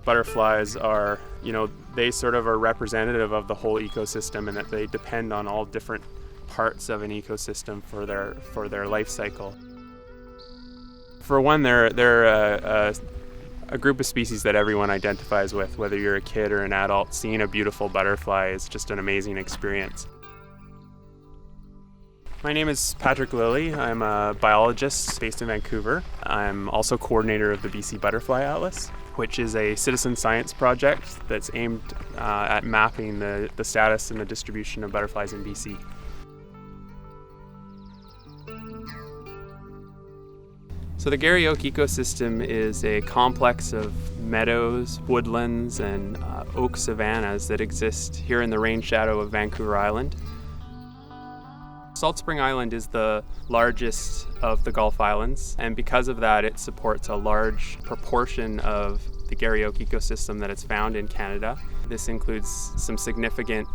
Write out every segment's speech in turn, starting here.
Butterflies are, they sort of are representative of the whole ecosystem, and that they depend on all different parts of an ecosystem for their life cycle. For one, they're a group of species that everyone identifies with, whether you're a kid or an adult. Seeing a beautiful butterfly is just an amazing experience. My name is Patrick Lilley. I'm a biologist based in Vancouver. I'm also coordinator of the BC Butterfly Atlas, which is a citizen science project that's aimed at mapping the status and the distribution of butterflies in BC. So the Garry Oak ecosystem is a complex of meadows, woodlands, and oak savannas that exist here in the rain shadow of Vancouver Island. Salt Spring Island is the largest of the Gulf Islands, and because of that, it supports a large proportion of the Garry Oak ecosystem that is found in Canada. This includes some significant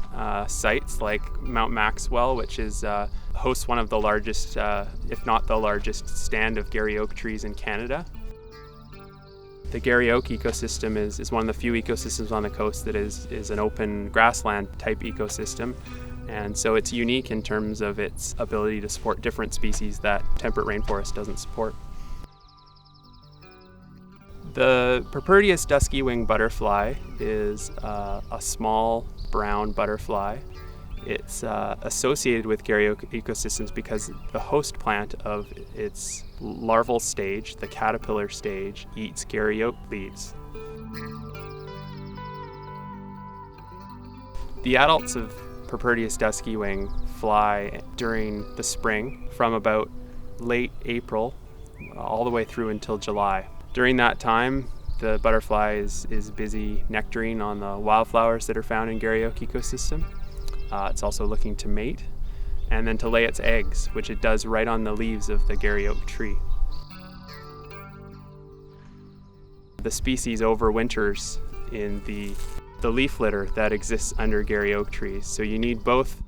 sites like Mount Maxwell, which hosts one of the largest, if not the largest, stand of Garry Oak trees in Canada. The Garry Oak ecosystem is one of the few ecosystems on the coast that is an open grassland type ecosystem. And so it's unique in terms of its ability to support different species that temperate rainforest doesn't support. The Propertius Duskywing butterfly is a small brown butterfly. It's associated with Garry Oak ecosystems because the host plant of its larval stage, the caterpillar stage, eats Garry Oak leaves. The adults of Propertius Duskywing fly during the spring from about late April all the way through until July. During that time, the butterfly is busy nectaring on the wildflowers that are found in Garry Oak ecosystem. It's also looking to mate and then to lay its eggs, which it does right on the leaves of the Garry Oak tree. The species overwinters in the leaf litter that exists under Garry Oak trees. So you need both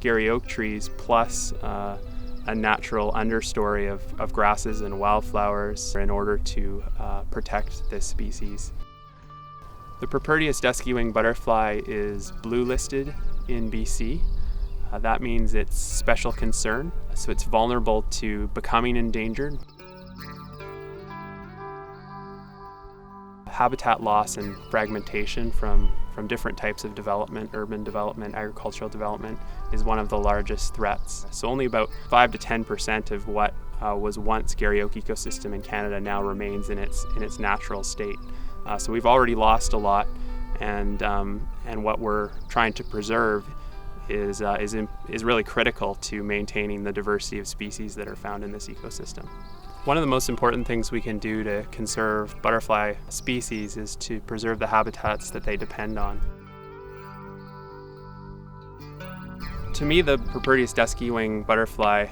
Garry Oak trees plus a natural understory of grasses and wildflowers in order to protect this species. The Propertius Duskywing butterfly is blue listed in BC. That means it's special concern, so it's vulnerable to becoming endangered. Habitat loss and fragmentation from different types of development, urban development, agricultural development, is one of the largest threats. So only about 5 to 10% of what was once Garry Oak ecosystem in Canada now remains in its natural state. So we've already lost a lot, and what we're trying to preserve is really critical to maintaining the diversity of species that are found in this ecosystem. One of the most important things we can do to conserve butterfly species is to preserve the habitats that they depend on. To me, the Propertius Duskywing butterfly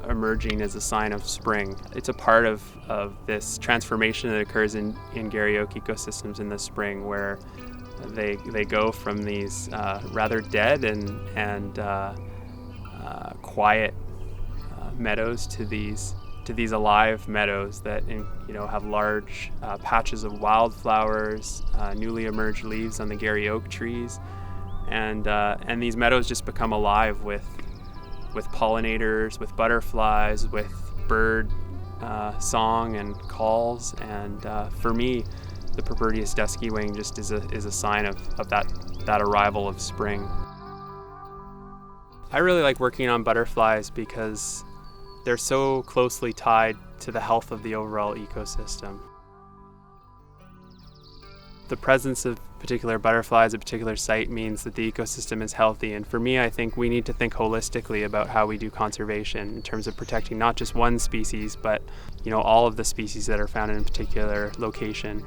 emerging is a sign of spring. It's a part of this transformation that occurs in Garry Oak ecosystems in the spring, where they go from these rather dead and quiet meadows to these alive meadows that have large patches of wildflowers, newly emerged leaves on the Garry Oak trees, and these meadows just become alive with pollinators, with butterflies, with bird song and calls. And for me, the Propertius Duskywing just is a sign of that arrival of spring. I really like working on butterflies because they're so closely tied to the health of the overall ecosystem. The presence of particular butterflies at a particular site means that the ecosystem is healthy, and for me, I think we need to think holistically about how we do conservation in terms of protecting not just one species, but all of the species that are found in a particular location.